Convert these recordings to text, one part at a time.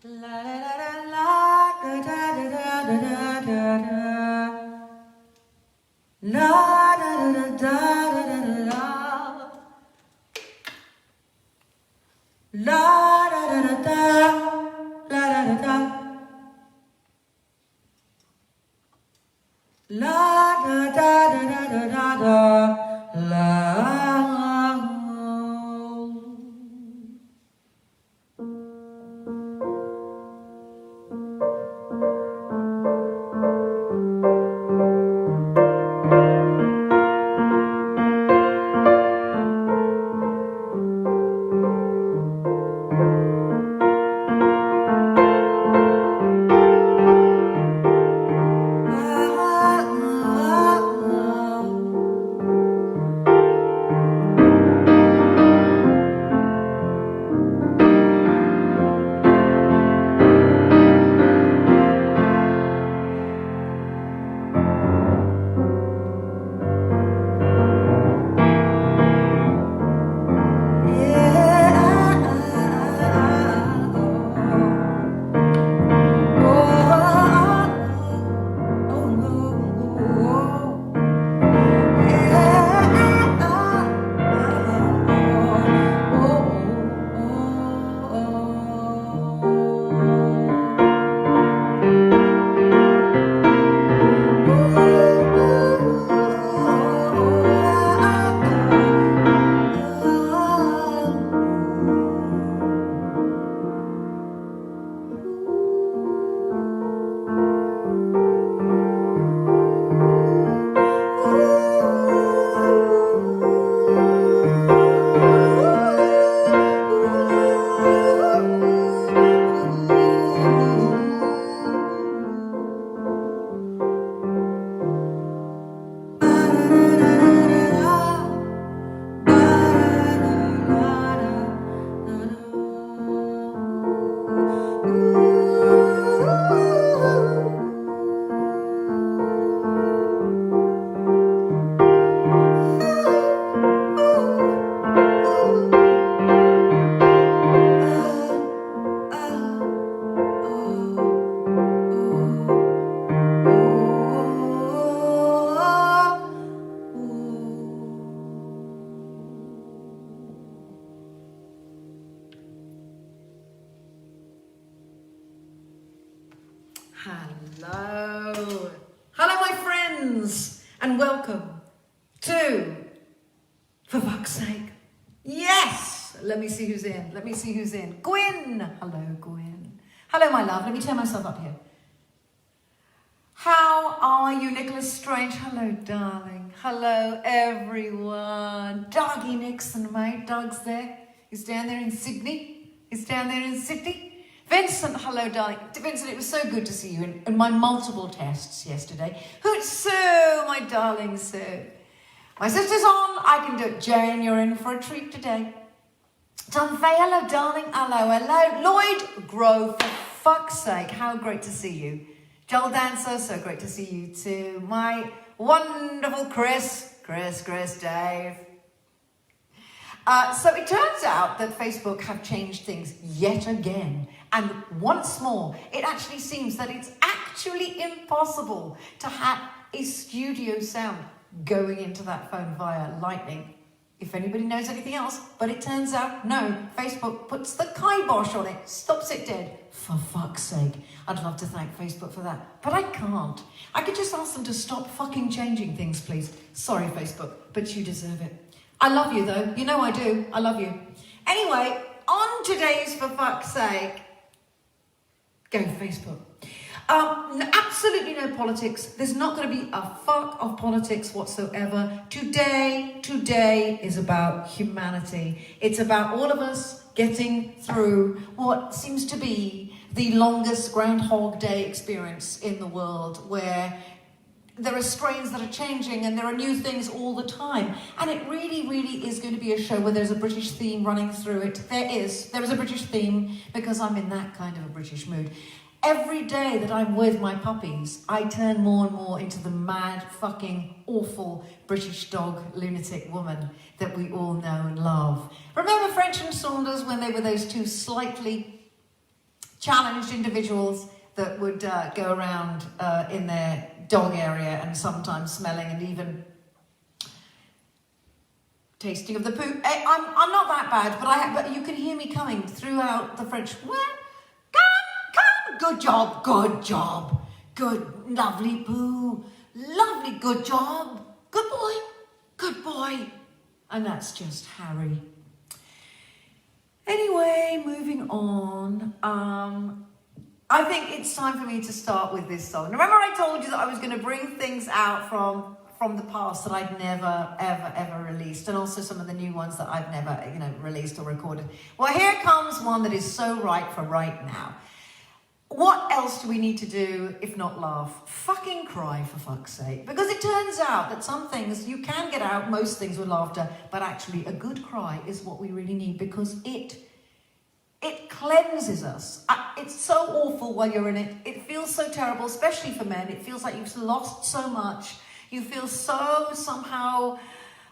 La da da da la da da da da da da da. La da da da da da da da. La da da da da. La da da da. La da da da da da da da. La. Hello. Hello, my friends, and welcome to For Fuck's Sake. Yes! Let me see who's in. Let me see who's in. Gwyn. Hello, Gwyn. Hello, my love. Let me turn myself up here. How are you, Nicholas Strange? Hello, darling. Hello, everyone. Doggy Nixon, mate. Doug's there. He's down there in Sydney. He's down there in Sydney. Vincent, hello, darling. Vincent, it was so good to see you in my multiple tests yesterday. Who's Sue, my darling Sue? My sister's on. I can do it. Jane, you're in for a treat today. Tom Fay, hello, darling. Hello, hello. Lloyd Grove, for fuck's sake, how great to see you. Joel Dancer, so great to see you too. My wonderful Chris, Dave. So it turns out that Facebook have changed things yet again. And once more, it actually seems that it's actually impossible to have a studio sound going into that phone via lightning. If anybody knows anything else, but it turns out, no, Facebook puts the kibosh on it, stops it dead. For fuck's sake, I'd love to thank Facebook for that, but I can't. I could just ask them to stop fucking changing things, please. Sorry, Facebook, but you deserve it. I love you, though. You know I do. I love you. Anyway, on today's For Fuck's Sake, go Facebook. Absolutely no politics. There's not going to be a fuck of politics whatsoever. Today is about humanity. It's about all of us getting through what seems to be the longest Groundhog Day experience in the world, where there are strains that are changing and there are new things all the time. And it really is going to be a show where there's a British theme running through it. There is a British theme because I'm in that kind of a British mood. Every day that I'm with my puppies, I turn more and more into the mad, fucking, awful British dog lunatic woman that we all know and love. Remember French and Saunders when they were those two slightly challenged individuals that would go around in their dog area and sometimes smelling and even tasting of the poo. I'm not that bad, but you can hear me coming throughout the French. Well, come, good job, good, lovely poo, lovely, good job, good boy. And that's just Harry. Anyway, moving on. I think it's time for me to start with this song. Remember I told you that I was going to bring things out from the past that I'd never, ever released, and also some of the new ones that I've never, released or recorded. Well, here comes one that is so right for right now. What else do we need to do if not laugh? Fucking cry, for fuck's sake. Because it turns out that some things you can get out, most things with laughter, but actually a good cry is what we really need, because it cleanses us. It's so awful while you're in it. It feels so terrible, especially for men. It feels like you've lost so much. You feel so somehow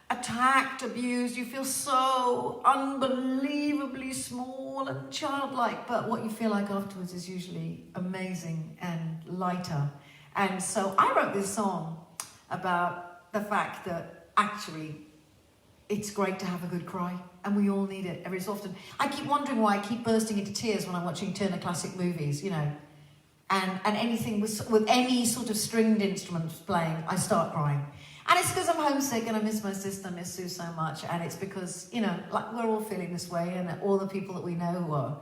attacked, abused. You feel so unbelievably small and childlike. But what you feel like afterwards is usually amazing and lighter. And so I wrote this song about the fact that actually it's great to have a good cry. And we all need it every so often. I keep wondering why I keep bursting into tears when I'm watching Turner Classic Movies, and anything with any sort of stringed instruments playing, I start crying. And it's because I'm homesick and I miss my sister, miss Sue so much. And it's because, like we're all feeling this way, and all the people that we know who are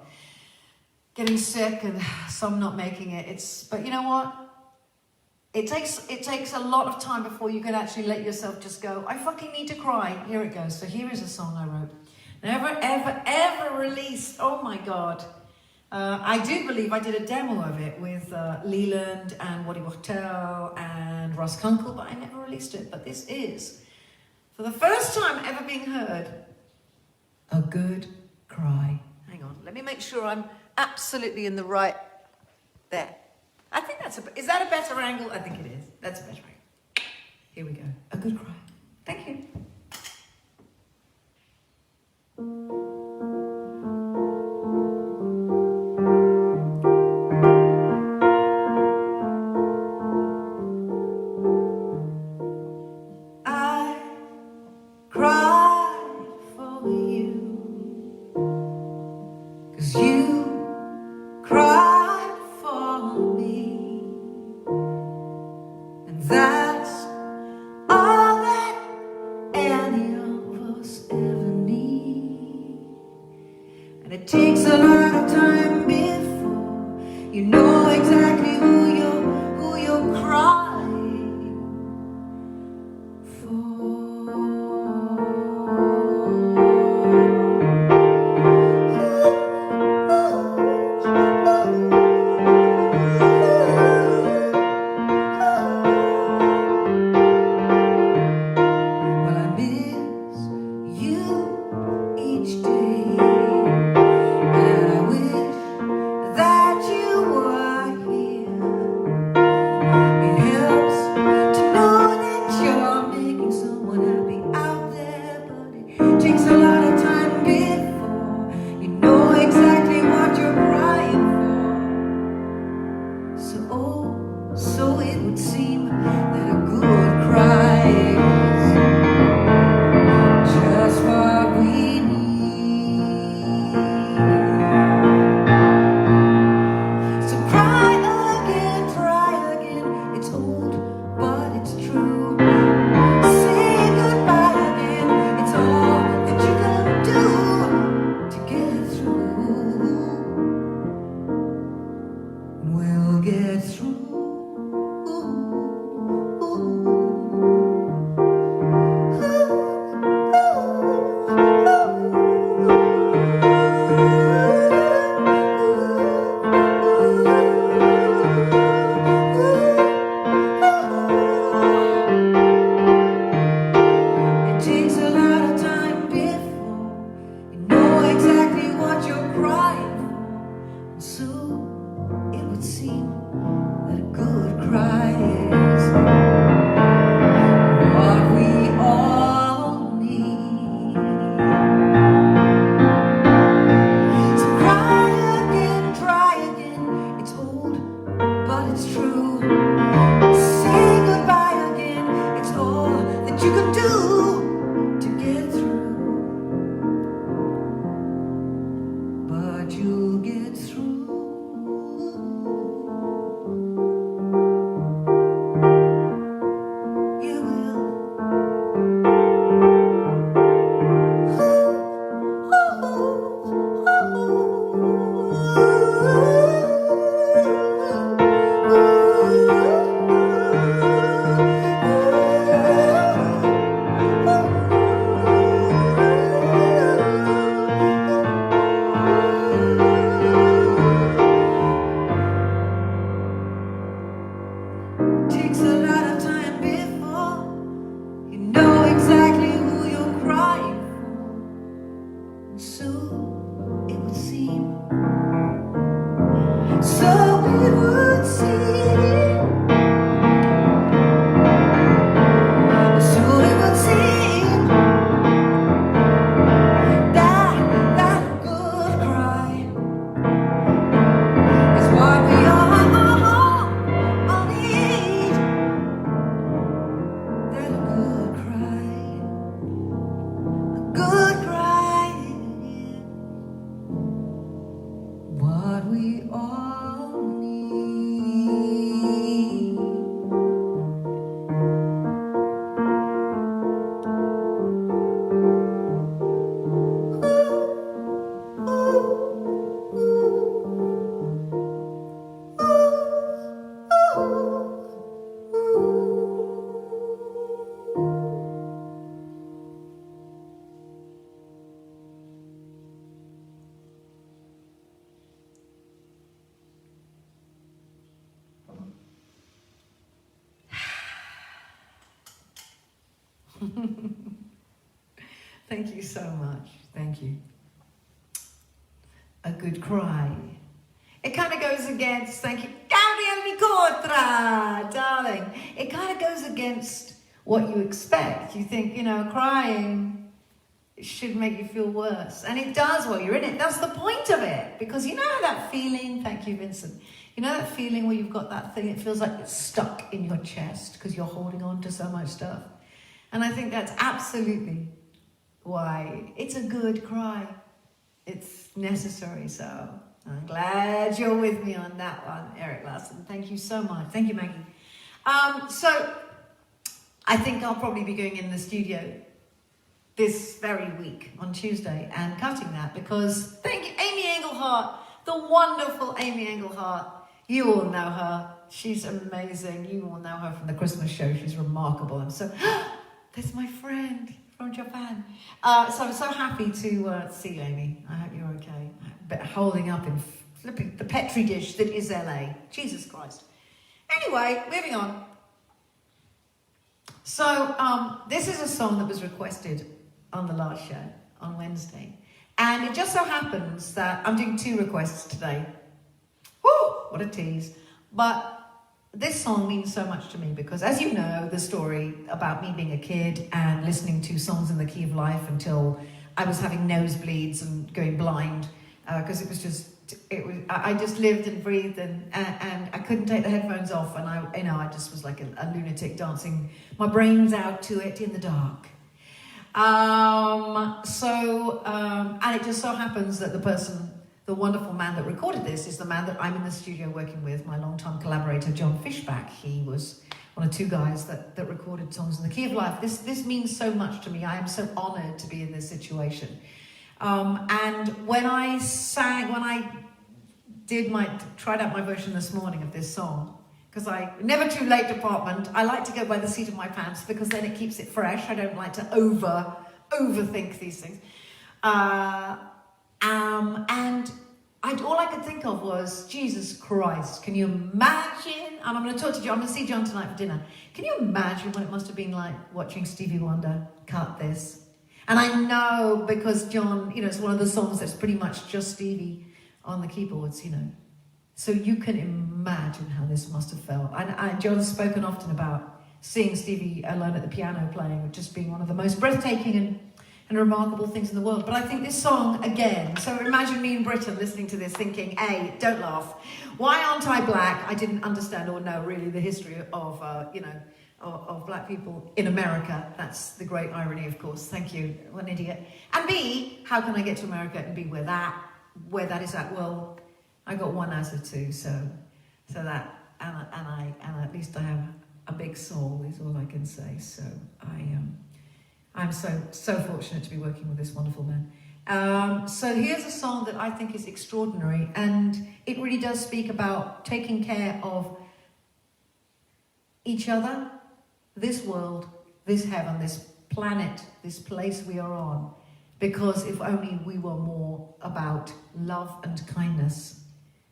getting sick and some not making it. But you know what? It takes a lot of time before you can actually let yourself just go, I fucking need to cry. Here it goes. So here is a song I wrote. Never, ever released. Oh my God. I do believe I did a demo of it with Leland and Waddy Wachtel and Russ Kunkel, but I never released it. But this is, for the first time ever being heard, a good cry. Hang on, let me make sure I'm absolutely in the right, there. I think is that a better angle? I think it is. That's a better angle. Here we go. A good cry. Thank you. I cried for you, 'cause you cried for me, and that's all that any of us ever need. And it takes a lot of time before you know exactly who you're crying for. Well, I miss you each day, and I wish that you were here. It helps to know that you're making someone happy out there, but it takes a lot of time before you know exactly what you're crying for. So it would seem that a good cry is just what we need. So try again, it's old, but it's true. Say goodbye again, it's all that you can do to get through. We'll get through. It takes a lot of time before you know exactly what you're crying for. And so it would seem that a good cry is what we all need. So try again, Thank you so much. Thank you. A good cry. It kind of goes against, thank you, Gabriel Micotra, darling. It kind of goes against what you expect. You think, crying should make you feel worse. And it does while you're in it. That's the point of it. Because you know that feeling, thank you, Vincent. You know that feeling where you've got that thing, it feels like it's stuck in your chest because you're holding on to so much stuff. And I think that's absolutely why it's a good cry. It's necessary, so I'm glad you're with me on that one, Eric Larson. Thank you so much. Thank you, Maggie. So I think I'll probably be going in the studio this very week on Tuesday and cutting that because, thank you, Amy Engelhardt, the wonderful Amy Engelhardt. You all know her. She's amazing. You all know her from the Christmas show. She's remarkable. And so, there's my friend from Japan. So I'm so happy to see you, Amy. I hope you're okay. But holding up in flipping the petri dish that is LA. Jesus Christ. Anyway, moving on. So this is a song that was requested on the last show on Wednesday. And it just so happens that I'm doing 2 requests today. Woo! What a tease. But this song means so much to me because, as you know, the story about me being a kid and listening to songs in the key of life until I was having nosebleeds and going blind because I just lived and breathed and I couldn't take the headphones off and I just was like a lunatic dancing my brains out to it in the dark. And it just so happens that the wonderful man that recorded this is the man that I'm in the studio working with, my longtime collaborator, John Fischbach. He was one of 2 guys that recorded songs in the key of life. This means so much to me. I am so honored to be in this situation. And when I tried out my version this morning of this song, because never too late department, I like to go by the seat of my pants because then it keeps it fresh. I don't like to overthink these things. And all I could think of was, Jesus Christ, can you imagine? And I'm going to talk to John. I'm going to see John tonight for dinner. Can you imagine what it must have been like watching Stevie Wonder cut this? And I know because John, it's one of the songs that's pretty much just Stevie on the keyboards, So you can imagine how this must have felt. And John's spoken often about seeing Stevie alone at the piano playing, just being one of the most breathtaking and remarkable things in the world. But I think this song, again, so imagine me in Britain listening to this thinking, A, don't laugh. Why aren't I black? I didn't understand or know really the history of black people in America. That's the great irony, of course. Thank you, what an idiot. And B, how can I get to America and be where that is at? Well, I got 1 out of 2, so that, and at least I have a big soul is all I can say. So I'm so fortunate to be working with this wonderful man. So here's a song that I think is extraordinary, and it really does speak about taking care of each other, this world, this heaven, this planet, this place we are on. Because if only we were more about love and kindness,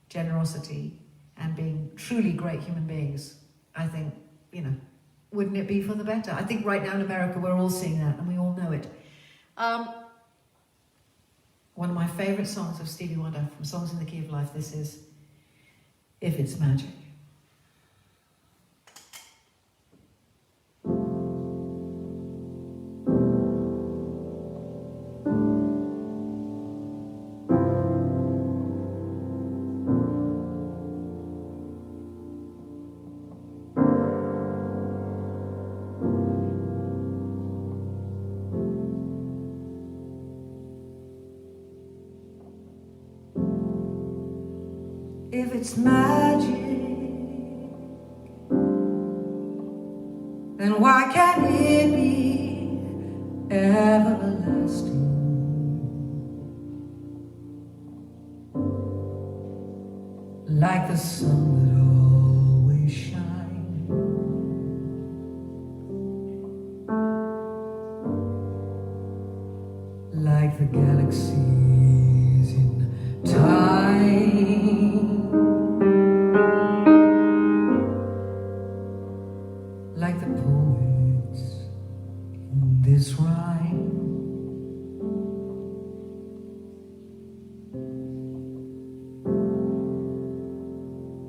generosity, and being truly great human beings, I think, wouldn't it be for the better? I think right now in America we're all seeing that, and we all know it. One of my favourite songs of Stevie Wonder, from Songs in the Key of Life, this is If It's Magic. If it's magic, then why can't it be everlasting? Like the sun that always shines, like the galaxies in time. Like the poets in this rhyme.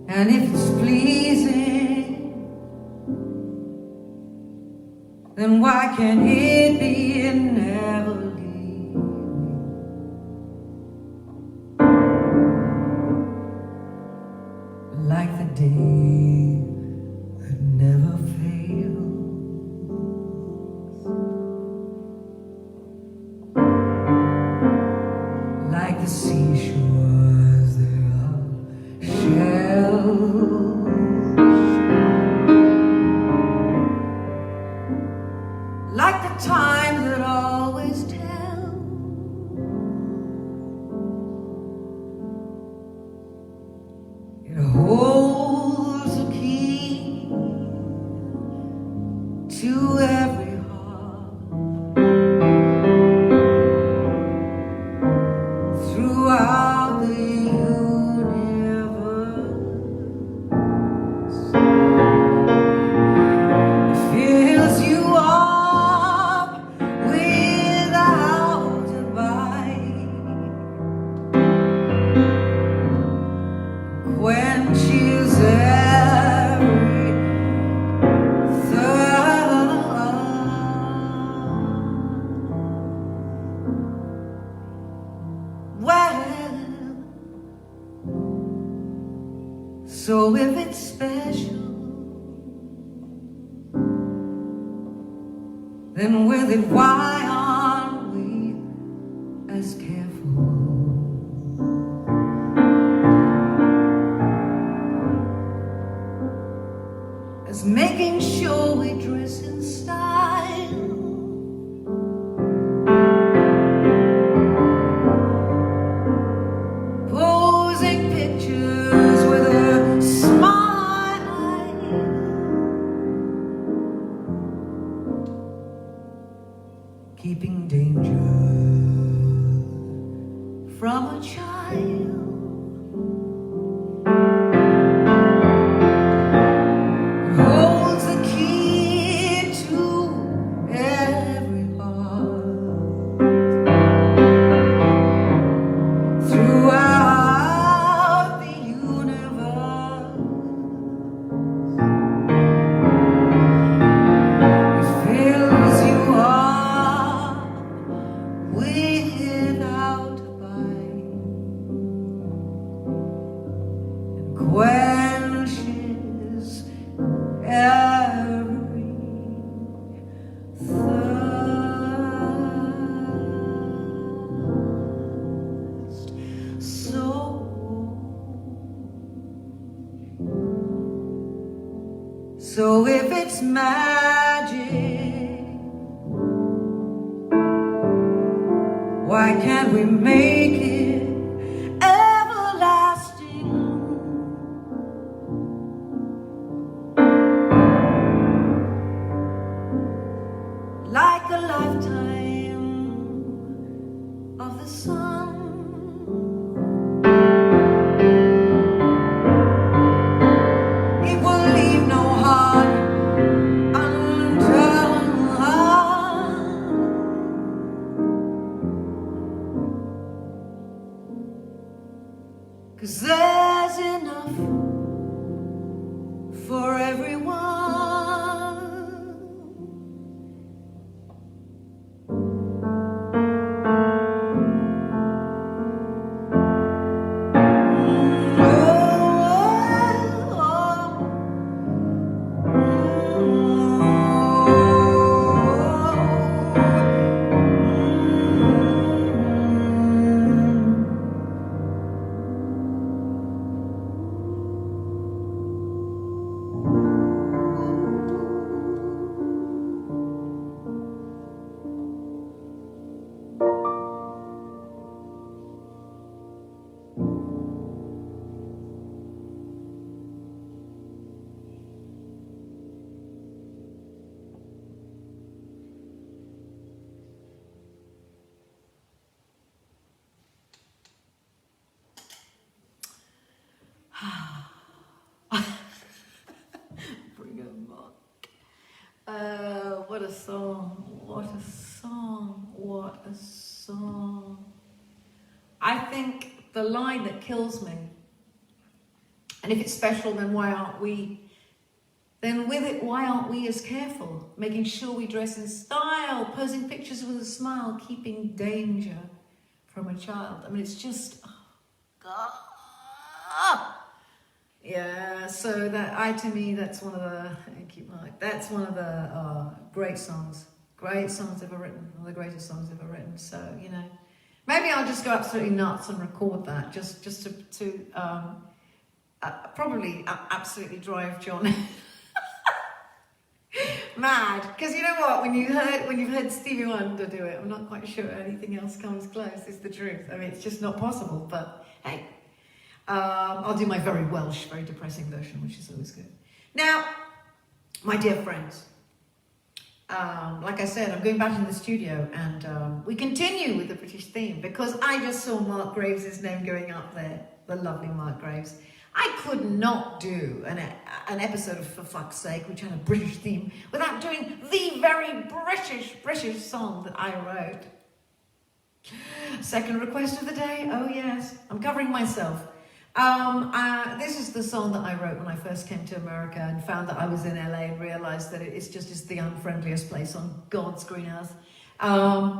And if it's pleasing, then why can't it be and never leave me? Like the day that never fails, like the seashores there are shells, like the time that always tells, it holds a key to every heart throughout the universe. It fills you up without a bite, quenches every thirst. Well, so if it's special, then with it, why aren't we as careful as making sure we dress in style, posing pictures with a smile, keeping danger from a child, holds the key to every heart throughout the universe. It fills you up without a bite and quenches every thirst. So So if it's magic, why can't we make it everlasting? Like a lifetime of the sun. It will leave no heart undone. 'Cause there's enough for everyone. Bring it back. What a song, what a song, what a song. I think the line that kills me, and if it's special, then why aren't we? Then with it, why aren't we as careful? Making sure we dress in style, posing pictures with a smile, keeping danger from a child. I mean, it's just, oh, God. Yeah, so that to me, that's one of the, that's one of the great songs ever written, one of the greatest songs ever written. So, you know, maybe I'll just go absolutely nuts and record that, just to probably absolutely drive John mad. Because you know what, when you've heard Stevie Wonder do it, I'm not quite sure anything else comes close. It's the truth. I mean, it's just not possible. But hey, I'll do my very Welsh, very depressing version, which is always good. Now, my dear friends, like I said, I'm going back into the studio, and we continue with the British theme, because I just saw Mark Graves' name going up there, the lovely Mark Graves. I could not do an episode of For Fuck's Sake, which had a British theme, without doing the very British song that I wrote. Second request of the day, oh yes, I'm covering myself. This is the song that I wrote when I first came to America and found that I was in LA and realized that it's just the unfriendliest place on God's green earth.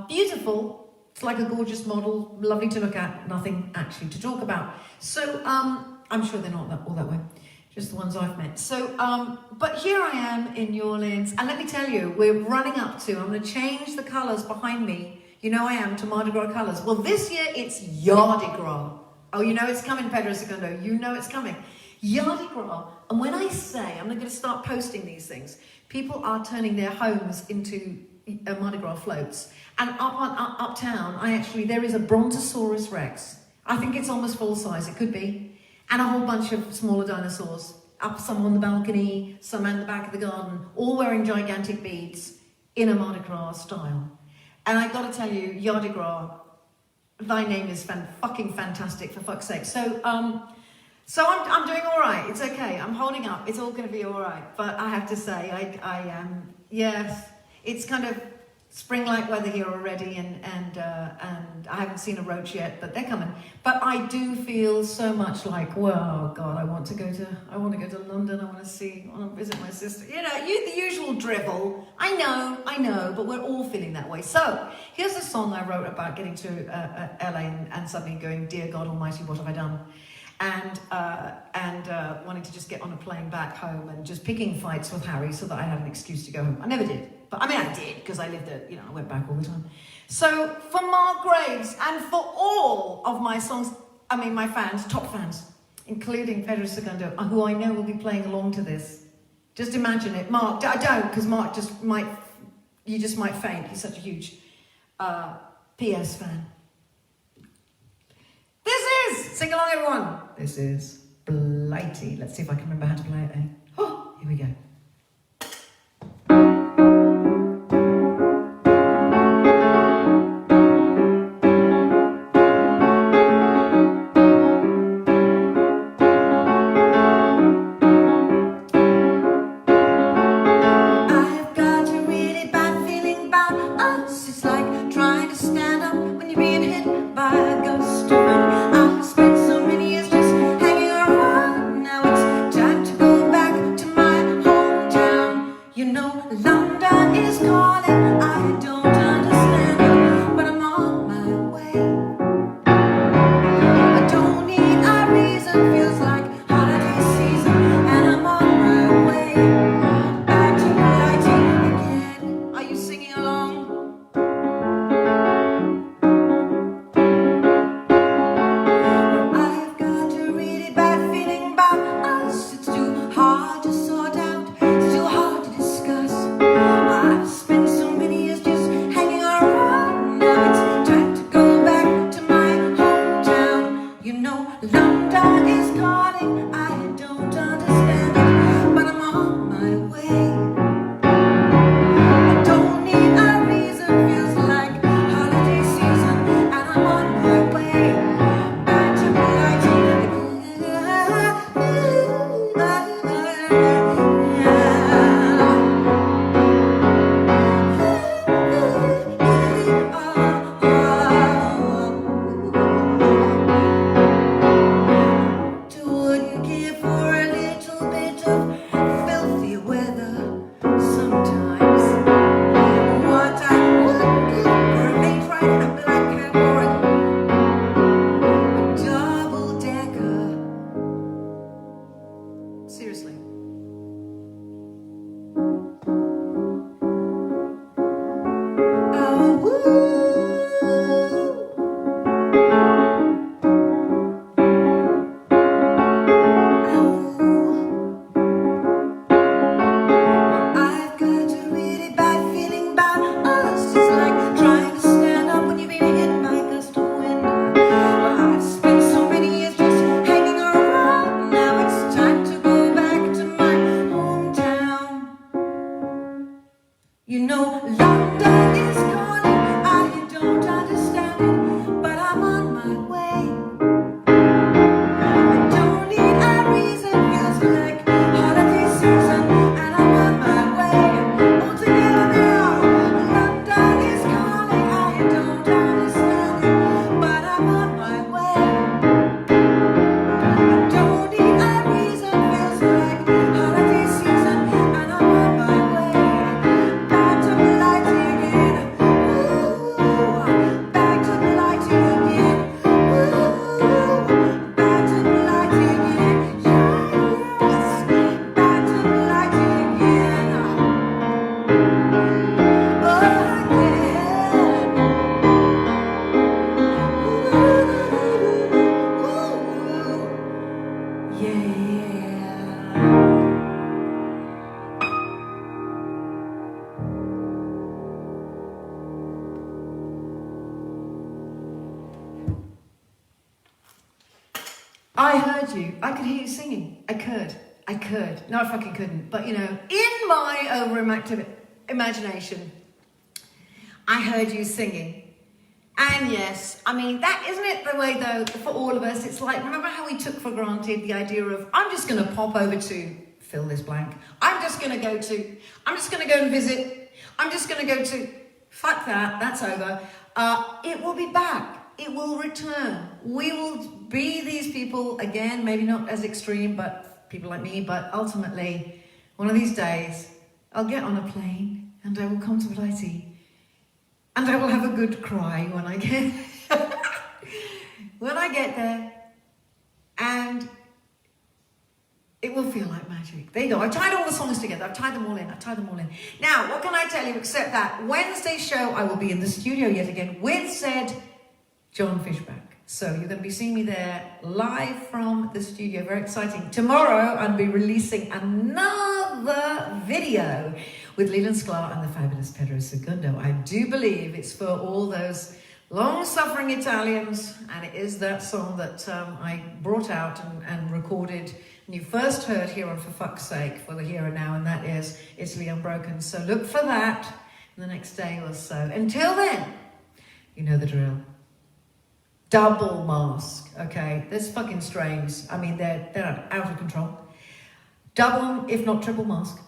Beautiful, it's like a gorgeous model, lovely to look at, nothing actually to talk about. So, I'm sure they're not all that way, just the ones I've met. So, but here I am in New Orleans, and let me tell you, we're running up to, I'm going to change the colours behind me, you know I am, to Mardi Gras colours. Well, this year it's Yardi Gras. Oh, you know it's coming, Pedro Segundo, you know it's coming. Yardi Gras, and when I say, I'm going to start posting these things, people are turning their homes into Mardi Gras floats. And uptown, there is a Brontosaurus Rex. I think it's almost full size, it could be. And a whole bunch of smaller dinosaurs, some on the balcony, some in the back of the garden, all wearing gigantic beads in a Mardi Gras style. And I got to tell you, Yardi Gras, thy name is fucking fantastic, for fuck's sake. So I'm doing all right. It's okay. I'm holding up. It's all going to be all right. But I have to say, I am. Yes, it's kind of spring-like weather here already, and I haven't seen a roach yet, but they're coming. But I do feel so much like, well, God, I want to go to London. I want to visit my sister. You know, the usual drivel. I know, but we're all feeling that way. So here's a song I wrote about getting to LA and suddenly going, dear God Almighty, what have I done? And wanting to just get on a plane back home and just picking fights with Harry so that I had an excuse to go home. I never did. But I mean, I did, because I lived there, I went back all the time. So for Mark Graves and for all of my songs, my fans, top fans, including Pedro Segundo, who I know will be playing along to this. Just imagine it. Mark, I don't, because Mark you just might faint. He's such a huge PS fan. Sing along, everyone. This is Blighty. Let's see if I can remember how to play it. Oh, here we go. I heard you. I could hear you singing. I could. No, I fucking couldn't. But, you know, in my overactive imagination, I heard you singing. And yes, I mean, that isn't it the way, though, for all of us? It's like, remember how we took for granted the idea of, I'm just going to pop over to, fill this blank. I'm just going to go and visit. I'm just going to go to, fuck that, that's over. It will be back. It will return. We will be these people again, maybe not as extreme, but people like me, but ultimately, one of these days, I'll get on a plane and I will come to Blighty and I will have a good cry when I get there, and it will feel like magic. There you go. I've tied all the songs together. I've tied them all in. Now, what can I tell you except that Wednesday show I will be in the studio yet again with said John Fischbach. So you're going to be seeing me there live from the studio. Very exciting. Tomorrow I'll be releasing another video with Leland Sklar and the fabulous Pedro Segundo. I do believe it's for all those long-suffering Italians, and it is that song that I brought out and recorded, and you first heard here on For Fuck's Sake, for the here and now, and that is Italy Unbroken. So look for that in the next day or so. Until then, you know the drill. Double mask, okay? There's fucking strains. I mean, they're out of control. Double, if not triple mask.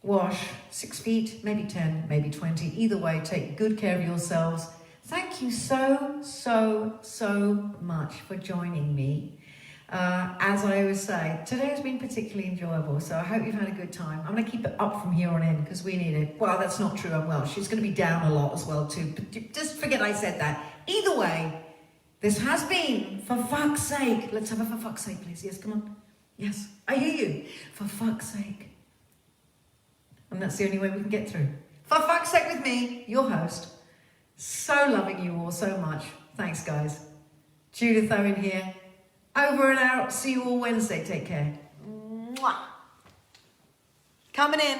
Wash, 6 feet, maybe 10, maybe 20. Either way, take good care of yourselves. Thank you so much for joining me. As I always say, today has been particularly enjoyable, so I hope you've had a good time. I'm going to keep it up from here on in because we need it. Well, that's not true, I'm Welsh. She's going to be down a lot as well too. But just forget I said that. Either way, this has been For Fuck's Sake. Let's have a For Fuck's Sake, please. Yes, come on. Yes, I hear you. For fuck's sake. And that's the only way we can get through. For fuck's sake with me, your host. So loving you all so much. Thanks, guys. Judith Owen here. Over and out. See you all Wednesday. Take care. Mwah. Coming in.